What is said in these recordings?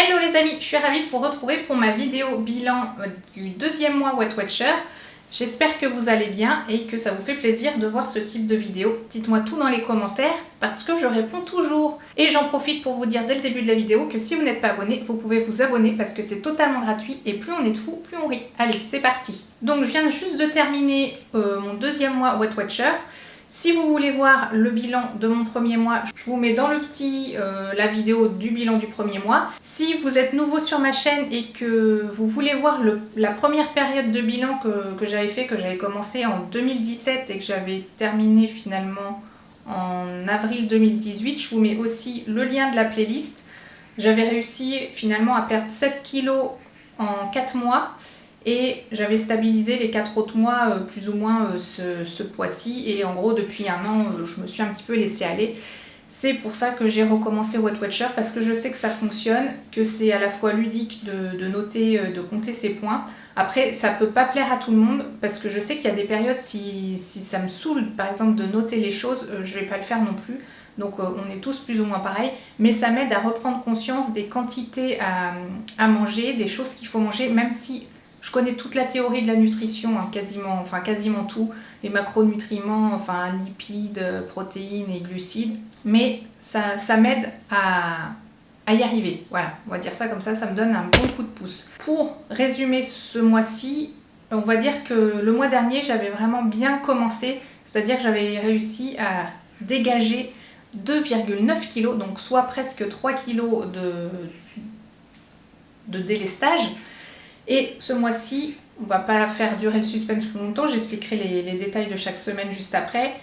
Hello les amis, je suis ravie de vous retrouver pour ma vidéo bilan du deuxième mois Weight Watcher. J'espère que vous allez bien et que ça vous fait plaisir de voir ce type de vidéo. Dites-moi tout dans les commentaires parce que je réponds toujours. Et j'en profite pour vous dire dès le début de la vidéo que si vous n'êtes pas abonné, vous pouvez vous abonner parce que c'est totalement gratuit et plus on est de fous, plus on rit. Allez, c'est parti. Donc je viens juste de terminer mon deuxième mois Weight Watcher. Si vous voulez voir le bilan de mon premier mois, je vous mets dans le petit la vidéo du bilan du premier mois. Si vous êtes nouveau sur ma chaîne et que vous voulez voir la première période de bilan que j'avais fait, que j'avais commencé en 2017 et que j'avais terminé finalement en avril 2018, je vous mets aussi le lien de la playlist. J'avais réussi finalement à perdre 7 kilos en 4 mois. Et j'avais stabilisé les 4 autres mois plus ou moins ce poids-ci. Et en gros, depuis un an, je me suis un petit peu laissée aller. C'est pour ça que j'ai recommencé Weight Watcher, parce que je sais que ça fonctionne, que c'est à la fois ludique de noter, de compter ses points. Après, ça peut pas plaire à tout le monde, parce que je sais qu'il y a des périodes, si ça me saoule, par exemple, de noter les choses, je vais pas le faire non plus. Donc on est tous plus ou moins pareils, mais ça m'aide à reprendre conscience des quantités à manger, des choses qu'il faut manger, même si... Je connais toute la théorie de la nutrition, hein, quasiment tout, les macronutriments, enfin lipides, protéines et glucides, mais ça m'aide à y arriver. Voilà, on va dire ça comme ça me donne un bon coup de pouce. Pour résumer ce mois-ci, on va dire que le mois dernier, j'avais vraiment bien commencé, c'est-à-dire que j'avais réussi à dégager 2,9 kg, donc soit presque 3 kg de délestage. Et ce mois-ci, on ne va pas faire durer le suspense plus longtemps, j'expliquerai les détails de chaque semaine juste après.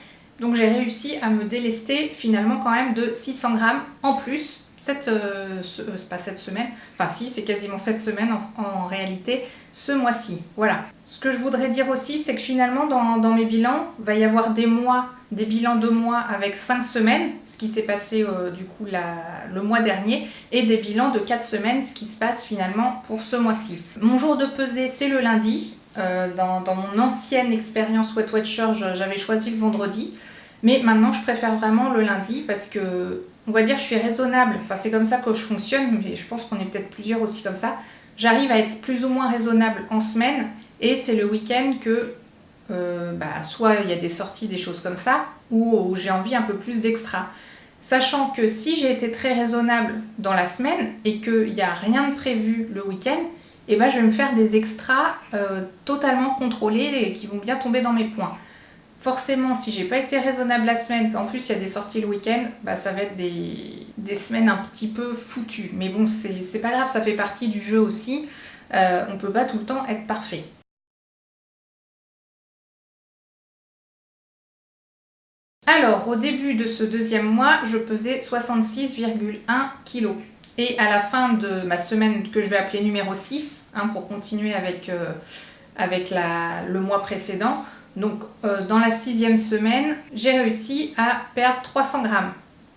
Donc j'ai réussi à me délester finalement quand même de 600 grammes en plus, c'est pas cette semaine, enfin si, c'est quasiment cette semaine en réalité, ce mois-ci. Voilà. Ce que je voudrais dire aussi, c'est que finalement dans mes bilans, il va y avoir des bilans de mois avec 5 semaines, ce qui s'est passé du coup le mois dernier, et des bilans de 4 semaines, ce qui se passe finalement pour ce mois-ci. Mon jour de pesée, c'est le lundi. Dans mon ancienne expérience Weight Watcher, j'avais choisi le vendredi, mais maintenant je préfère vraiment le lundi parce que, on va dire, je suis raisonnable. Enfin, c'est comme ça que je fonctionne, mais je pense qu'on est peut-être plusieurs aussi comme ça. J'arrive à être plus ou moins raisonnable en semaine, et c'est le week-end que soit il y a des sorties, des choses comme ça, ou j'ai envie un peu plus d'extra. Sachant que si j'ai été très raisonnable dans la semaine et qu'il n'y a rien de prévu le week-end, je vais me faire des extras totalement contrôlés et qui vont bien tomber dans mes points. Forcément, si j'ai pas été raisonnable la semaine, qu'en plus il y a des sorties le week-end, ça va être des semaines un petit peu foutues. Mais bon, c'est pas grave, ça fait partie du jeu aussi. On peut pas tout le temps être parfait. Alors, au début de ce deuxième mois, je pesais 66,1 kg. Et à la fin de ma semaine que je vais appeler numéro 6, pour continuer avec le mois précédent, donc dans la 6e semaine, j'ai réussi à perdre 300 grammes.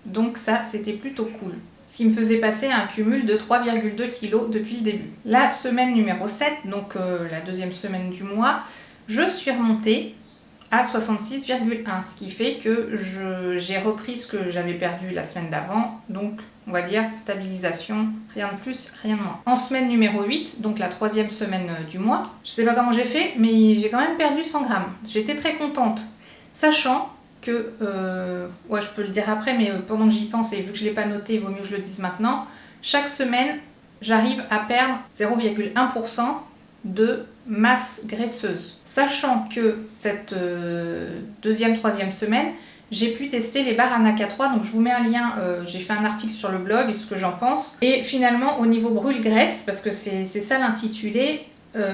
Donc ça, c'était plutôt cool. Ce qui me faisait passer un cumul de 3,2 kg depuis le début. La semaine numéro 7, donc la deuxième semaine du mois, je suis remontée à 66,1, ce qui fait que j'ai repris ce que j'avais perdu la semaine d'avant, donc on va dire stabilisation, rien de plus, rien de moins. En semaine numéro 8, donc la 3e semaine du mois, je sais pas comment j'ai fait, mais j'ai quand même perdu 100 grammes. J'étais très contente, sachant que, je peux le dire après, mais pendant que j'y pense, et vu que je l'ai pas noté, il vaut mieux que je le dise maintenant, chaque semaine, j'arrive à perdre 0,1% de masse graisseuse. Sachant que cette deuxième, troisième semaine, j'ai pu tester les barres Anaka 3, donc je vous mets un lien, j'ai fait un article sur le blog, ce que j'en pense. Et finalement, au niveau brûle-graisse, parce que c'est ça l'intitulé,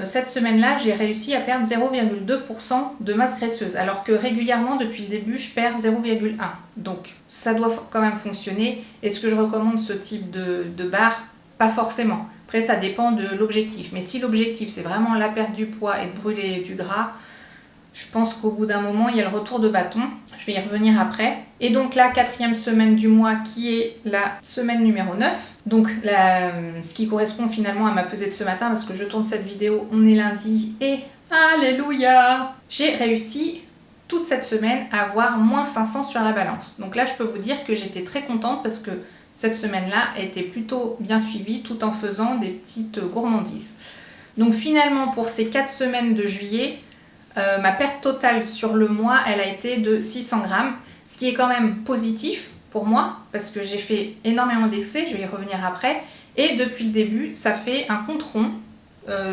cette semaine-là, j'ai réussi à perdre 0,2% de masse graisseuse, alors que régulièrement, depuis le début, je perds 0,1. Donc ça doit quand même fonctionner. Est-ce que je recommande ce type de barre? Pas forcément. Après, ça dépend de l'objectif. Mais si l'objectif, c'est vraiment la perte du poids et de brûler du gras, je pense qu'au bout d'un moment, il y a le retour de bâton. Je vais y revenir après. Et donc la 4e semaine du mois, qui est la semaine numéro 9. Donc ce qui correspond finalement à ma pesée de ce matin, parce que je tourne cette vidéo, on est lundi et alléluia, j'ai réussi toute cette semaine à avoir moins 500 sur la balance. Donc là, je peux vous dire que j'étais très contente parce que cette semaine-là était plutôt bien suivie tout en faisant des petites gourmandises. Donc finalement, pour ces 4 semaines de juillet, ma perte totale sur le mois, elle a été de 600 grammes, ce qui est quand même positif pour moi parce que j'ai fait énormément d'excès, je vais y revenir après. Et depuis le début, ça fait un compte rond.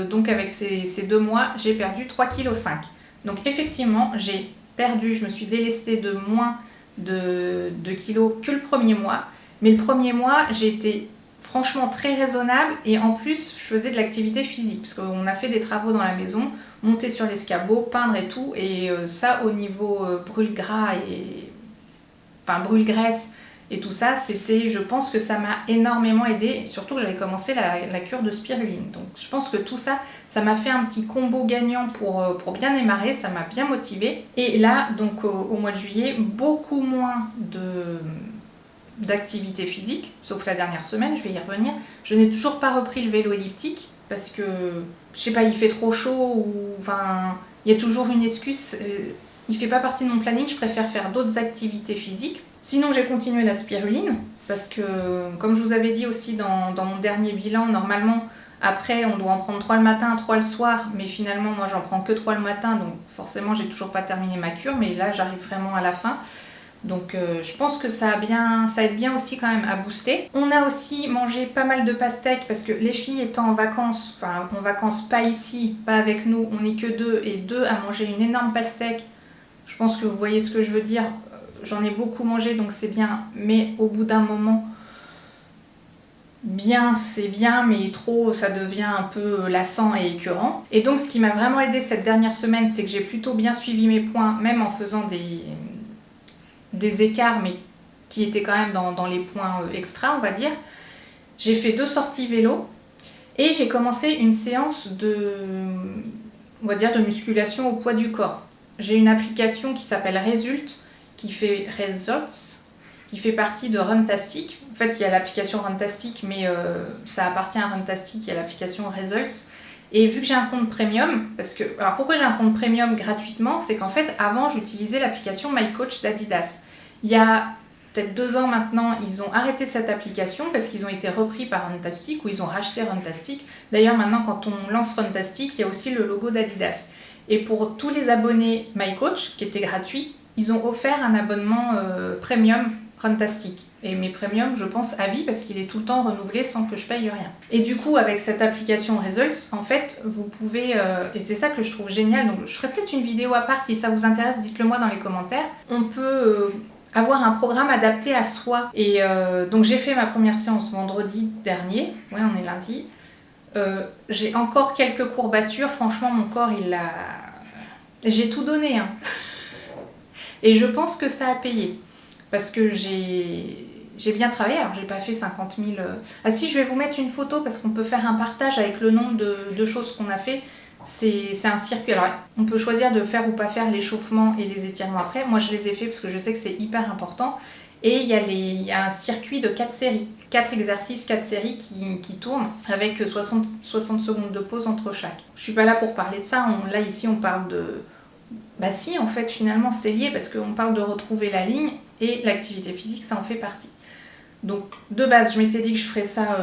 Donc avec ces 2 mois, j'ai perdu 3,5 kg. Donc effectivement, j'ai perdu, je me suis délestée de moins de kilos que le premier mois. Mais le premier mois, j'ai été franchement très raisonnable et en plus, je faisais de l'activité physique parce qu'on a fait des travaux dans la maison, monter sur l'escabeau, peindre et tout. Et ça, au niveau brûle-gras et... enfin brûle-graisse et tout ça, c'était, je pense que ça m'a énormément aidé, surtout que j'avais commencé la cure de spiruline. Donc je pense que tout ça, ça m'a fait un petit combo gagnant pour bien démarrer, ça m'a bien motivée. Et là, donc au mois de juillet, beaucoup moins d'activité physique, sauf la dernière semaine, je vais y revenir. Je n'ai toujours pas repris le vélo elliptique parce que, je sais pas, il fait trop chaud ou, enfin, il y a toujours une excuse. Il fait pas partie de mon planning, je préfère faire d'autres activités physiques. Sinon, j'ai continué la spiruline parce que, comme je vous avais dit aussi dans mon dernier bilan, normalement, après, on doit en prendre 3 le matin, 3 le soir, mais finalement, moi, j'en prends que 3 le matin, donc forcément, j'ai toujours pas terminé ma cure, mais là, j'arrive vraiment à la fin. Donc, je pense que ça aide bien aussi quand même à booster. On a aussi mangé pas mal de pastèques parce que les filles étant en vacances, enfin, en vacances pas ici, pas avec nous, on n'est que 2, et 2 à manger une énorme pastèque. Je pense que vous voyez ce que je veux dire. J'en ai beaucoup mangé, donc c'est bien. Mais au bout d'un moment, bien, c'est bien, mais trop, ça devient un peu lassant et écœurant. Et donc, ce qui m'a vraiment aidé cette dernière semaine, c'est que j'ai plutôt bien suivi mes points, même en faisant des écarts, mais qui étaient quand même dans les points extra, on va dire. J'ai fait 2 sorties vélo et j'ai commencé une séance on va dire, de musculation au poids du corps. J'ai une application qui s'appelle Results, qui fait partie de Runtastic. En fait, il y a l'application Runtastic, mais ça appartient à Runtastic, il y a l'application Results. Et vu que j'ai un compte premium, alors pourquoi j'ai un compte premium gratuitement, c'est qu'en fait, avant, j'utilisais l'application MyCoach d'Adidas. Il y a peut-être 2 ans maintenant, ils ont arrêté cette application parce qu'ils ont été repris par Runtastic ou ils ont racheté Runtastic. D'ailleurs, maintenant, quand on lance Runtastic, il y a aussi le logo d'Adidas. Et pour tous les abonnés MyCoach, qui étaient gratuits, ils ont offert un abonnement premium Runtastic. Et mes premiums, je pense, à vie, parce qu'il est tout le temps renouvelé sans que je paye rien. Et du coup, avec cette application Results, en fait, vous pouvez... et c'est ça que je trouve génial, donc je ferai peut-être une vidéo à part, si ça vous intéresse, dites-le moi dans les commentaires. On peut avoir un programme adapté à soi. Et donc j'ai fait ma première séance vendredi dernier, ouais, on est lundi. J'ai encore quelques courbatures, franchement, mon corps, j'ai tout donné, hein. Et je pense que ça a payé. Parce que j'ai bien travaillé, alors j'ai pas fait 50 000... Ah si, je vais vous mettre une photo parce qu'on peut faire un partage avec le nombre de choses qu'on a fait. C'est un circuit. Alors on peut choisir de faire ou pas faire l'échauffement et les étirements après. Moi je les ai fait parce que je sais que c'est hyper important. Et il y a un circuit de 4 séries. 4 exercices, 4 séries qui tournent avec 60 secondes de pause entre chaque. Je suis pas là pour parler de ça. Là ici on parle de... Bah si, en fait, finalement, c'est lié parce qu'on parle de retrouver la ligne et l'activité physique, ça en fait partie. Donc, de base, je m'étais dit que je ferais ça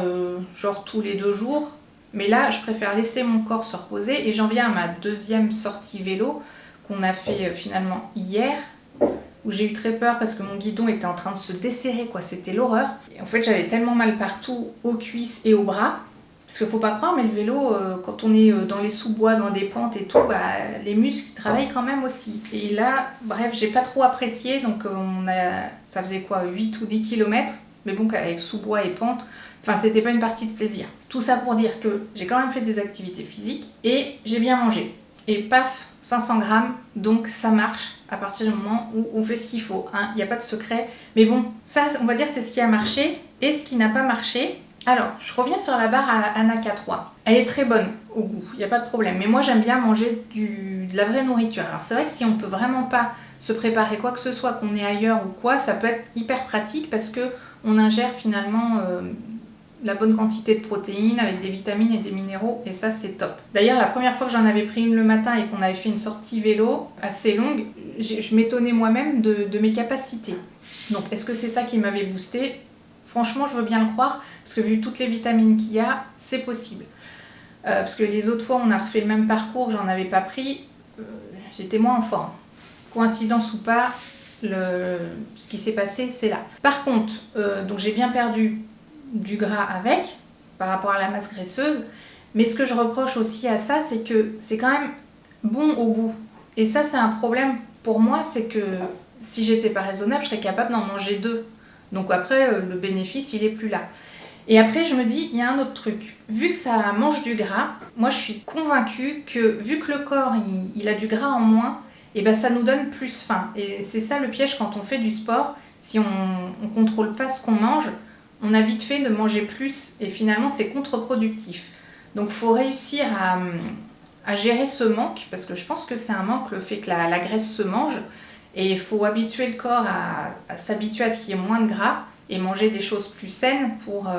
genre tous les 2 jours. Mais là, je préfère laisser mon corps se reposer. Et j'en viens à ma 2e sortie vélo qu'on a fait finalement hier, où j'ai eu très peur parce que mon guidon était en train de se desserrer, quoi. C'était l'horreur. Et en fait, j'avais tellement mal partout, aux cuisses et aux bras. Parce qu'il faut pas croire, mais le vélo, quand on est dans les sous-bois, dans des pentes et tout, bah, les muscles travaillent quand même aussi. Et là, bref, j'ai pas trop apprécié, donc ça faisait quoi, 8 ou 10 km, mais bon, avec sous-bois et pente, enfin, c'était pas une partie de plaisir. Tout ça pour dire que j'ai quand même fait des activités physiques et j'ai bien mangé. Et paf, 500 grammes, donc ça marche à partir du moment où on fait ce qu'il faut. Il n'y a pas de secret. Mais bon, ça, on va dire, c'est ce qui a marché et ce qui n'a pas marché. Alors, je reviens sur la barre à Anaka 3. Elle est très bonne au goût, il n'y a pas de problème. Mais moi, j'aime bien manger de la vraie nourriture. Alors, c'est vrai que si on ne peut vraiment pas se préparer quoi que ce soit, qu'on est ailleurs ou quoi, ça peut être hyper pratique parce qu'on ingère finalement la bonne quantité de protéines avec des vitamines et des minéraux. Et ça, c'est top. D'ailleurs, la première fois que j'en avais pris une le matin et qu'on avait fait une sortie vélo assez longue, je m'étonnais moi-même de mes capacités. Donc est-ce que c'est ça qui m'avait boosté? Franchement, je veux bien le croire, parce que vu toutes les vitamines qu'il y a, c'est possible. Parce que les autres fois, on a refait le même parcours, j'en avais pas pris, j'étais moins en forme. Coïncidence ou pas, ce qui s'est passé, c'est là. Par contre, donc j'ai bien perdu du gras avec, par rapport à la masse graisseuse, mais ce que je reproche aussi à ça, c'est que c'est quand même bon au goût. Et ça, c'est un problème pour moi, c'est que si j'étais pas raisonnable, je serais capable d'en manger 2. Donc après, le bénéfice, il est plus là. Et après, je me dis, il y a un autre truc. Vu que ça mange du gras, moi je suis convaincue que vu que le corps, il a du gras en moins, et ben ça nous donne plus faim. Et c'est ça le piège quand on fait du sport. Si on ne contrôle pas ce qu'on mange, on a vite fait de manger plus et finalement c'est contre-productif. Donc il faut réussir à gérer ce manque, parce que je pense que c'est un manque, le fait que la graisse se mange. Et il faut habituer le corps à s'habituer à ce qu'il y ait moins de gras et manger des choses plus saines pour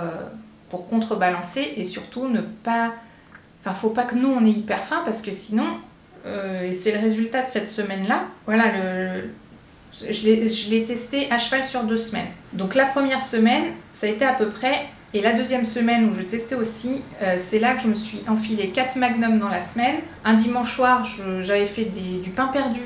contrebalancer et surtout ne pas... Enfin, faut pas que nous on ait hyper faim parce que sinon, et c'est le résultat de cette semaine-là, voilà, je l'ai testé à cheval sur 2 semaines. Donc la première semaine, ça a été à peu près... Et la deuxième semaine où je testais aussi, c'est là que je me suis enfilé 4 magnums dans la semaine. Un dimanche soir, j'avais fait du pain perdu.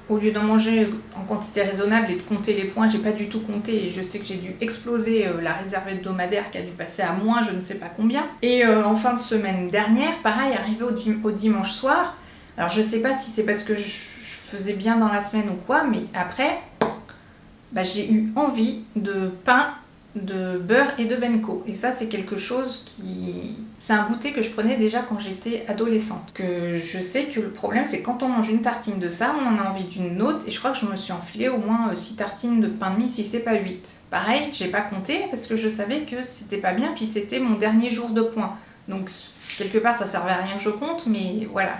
Au lieu d'en manger en quantité raisonnable et de compter les points, j'ai pas du tout compté et je sais que j'ai dû exploser la réserve hebdomadaire qui a dû passer à moins je ne sais pas combien. Et en fin de semaine dernière, pareil, arrivé au dimanche soir, alors je sais pas si c'est parce que je faisais bien dans la semaine ou quoi, mais après, j'ai eu envie de pain, de beurre et de benko. Et ça, c'est quelque chose c'est un goûter que je prenais déjà quand j'étais adolescente. Que je sais que le problème, c'est que quand on mange une tartine de ça, on en a envie d'une autre. Et je crois que je me suis enfilé au moins 6 tartines de pain de mie, si c'est pas 8. Pareil, j'ai pas compté parce que je savais que c'était pas bien. Puis c'était mon dernier jour de points. Donc, quelque part, ça servait à rien que je compte. Mais voilà,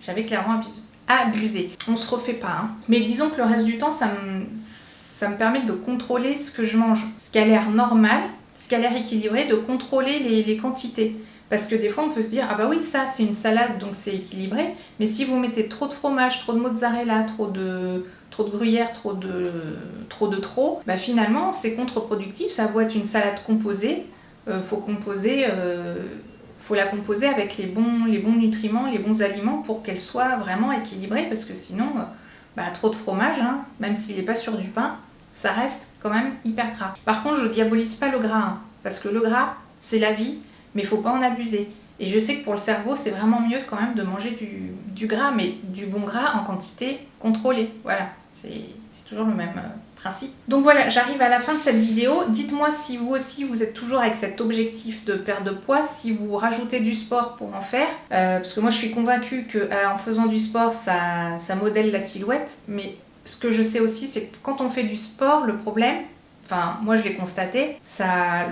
j'avais clairement abusé. On se refait pas, hein. Mais disons que le reste du temps, ça me permet de contrôler ce que je mange. Ce qui a l'air normal, ce qui a l'air équilibré, de contrôler les quantités. Parce que des fois, on peut se dire, ah bah oui, ça, c'est une salade, donc c'est équilibré. Mais si vous mettez trop de fromage, trop de mozzarella, trop de gruyère, trop, finalement, c'est contre-productif. Ça doit être une salade composée. Faut la composer avec les bons nutriments, les bons aliments pour qu'elle soit vraiment équilibrée. Parce que sinon, trop de fromage, hein, même s'il n'est pas sur du pain, ça reste quand même hyper gras. Par contre, je diabolise pas le gras, hein, parce que le gras, c'est la vie, mais il faut pas en abuser. Et je sais que pour le cerveau, c'est vraiment mieux quand même de manger du gras, mais du bon gras en quantité contrôlée. Voilà, c'est toujours le même principe. Donc voilà, j'arrive à la fin de cette vidéo. Dites-moi si vous aussi, vous êtes toujours avec cet objectif de perte de poids, si vous rajoutez du sport pour en faire. Parce que moi, je suis convaincue qu'en faisant du sport, ça modèle la silhouette, mais ce que je sais aussi, c'est que quand on fait du sport, le problème, enfin moi je l'ai constaté,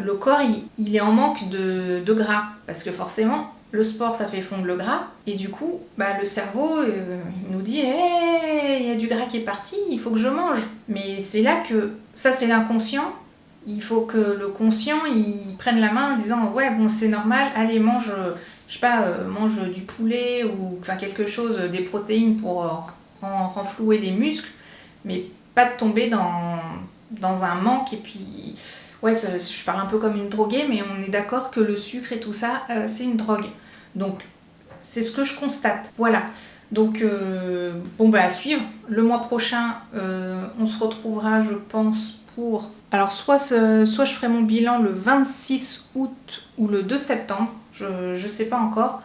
le corps il est en manque de gras. Parce que forcément, le sport ça fait fondre le gras. Et du coup, le cerveau il nous dit hey, il y a du gras qui est parti, il faut que je mange. Mais c'est là que, ça c'est l'inconscient. Il faut que le conscient il prenne la main en disant ouais bon c'est normal, allez mange, je sais pas, mange du poulet ou enfin quelque chose, des protéines pour renflouer les muscles. Mais pas de tomber dans un manque et puis... Ouais, je parle un peu comme une droguée, mais on est d'accord que le sucre et tout ça, c'est une drogue. Donc, c'est ce que je constate. Voilà. Donc, à suivre. Le mois prochain, on se retrouvera, je pense, pour... Alors, soit je ferai mon bilan le 26 août ou le 2 septembre. Je sais pas encore.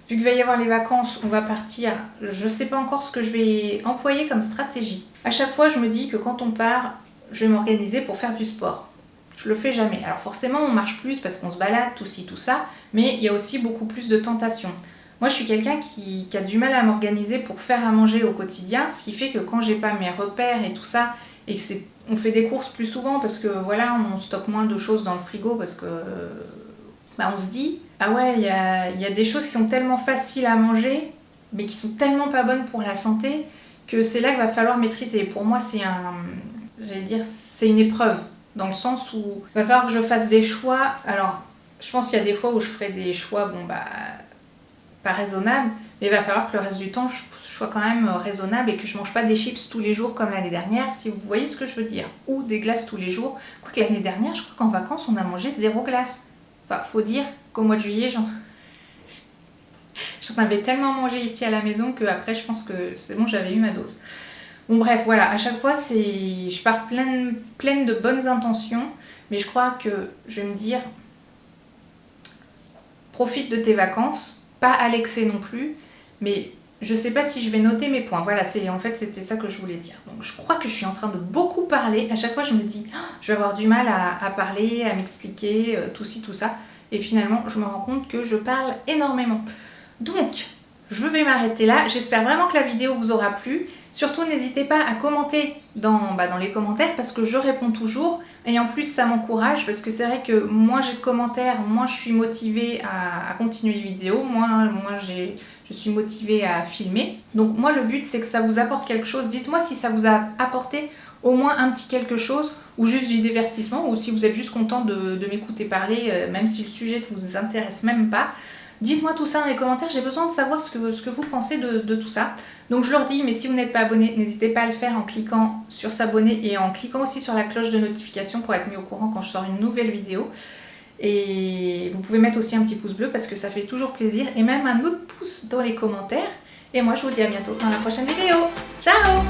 Vu qu'il va y avoir les vacances, on va partir. Je sais pas encore ce que je vais employer comme stratégie. À chaque fois, je me dis que quand on part, je vais m'organiser pour faire du sport. Je le fais jamais. Alors forcément, on marche plus parce qu'on se balade, tout ci, tout ça, mais il y a aussi beaucoup plus de tentations. Moi, je suis quelqu'un qui a du mal à m'organiser pour faire à manger au quotidien, ce qui fait que quand j'ai pas mes repères et tout ça, et que on fait des courses plus souvent parce que voilà, on stocke moins de choses dans le frigo parce que on se dit ah ouais, il y a des choses qui sont tellement faciles à manger, mais qui sont tellement pas bonnes pour la santé que c'est là qu'il va falloir maîtriser. Pour moi, c'est une épreuve. Dans le sens où il va falloir que je fasse des choix. Alors, je pense qu'il y a des fois où je ferai des choix, pas raisonnables, Mais il va falloir que le reste du temps, je sois quand même raisonnable et que je mange pas des chips tous les jours comme l'année dernière, si vous voyez ce que je veux dire. Ou des glaces tous les jours. Quoique l'année dernière, je crois qu'en vacances, on a mangé 0 glace. Enfin, faut dire qu'au mois de juillet, j'en avais tellement mangé ici à la maison qu'après, je pense que c'est bon, j'avais eu ma dose. Bon bref, voilà, à chaque fois, je pars pleine de bonnes intentions, mais je crois que je vais me dire, profite de tes vacances, pas à l'excès non plus, mais je sais pas si je vais noter mes points. Voilà, en fait, c'était ça que je voulais dire. Donc je crois que je suis en train de beaucoup parler. À chaque fois, je me dis, oh, je vais avoir du mal à parler, à m'expliquer, tout ci, tout ça. Et finalement, je me rends compte que je parle énormément. Donc, je vais m'arrêter là. J'espère vraiment que la vidéo vous aura plu. Surtout, n'hésitez pas à commenter dans les commentaires parce que je réponds toujours. Et en plus, ça m'encourage parce que c'est vrai que moins j'ai de commentaires, moins je suis motivée à continuer les vidéos, moins je suis motivée à filmer. Donc moi, le but, c'est que ça vous apporte quelque chose. Dites-moi si ça vous a apporté au moins un petit quelque chose ou juste du divertissement ou si vous êtes juste content de m'écouter parler, même si le sujet ne vous intéresse même pas. Dites-moi tout ça dans les commentaires, j'ai besoin de savoir ce que vous pensez de tout ça. Donc je leur dis, mais si vous n'êtes pas abonné, n'hésitez pas à le faire en cliquant sur s'abonner et en cliquant aussi sur la cloche de notification pour être mis au courant quand je sors une nouvelle vidéo. Et vous pouvez mettre aussi un petit pouce bleu parce que ça fait toujours plaisir et même un autre pouce dans les commentaires. Et moi je vous dis à bientôt dans la prochaine vidéo. Ciao!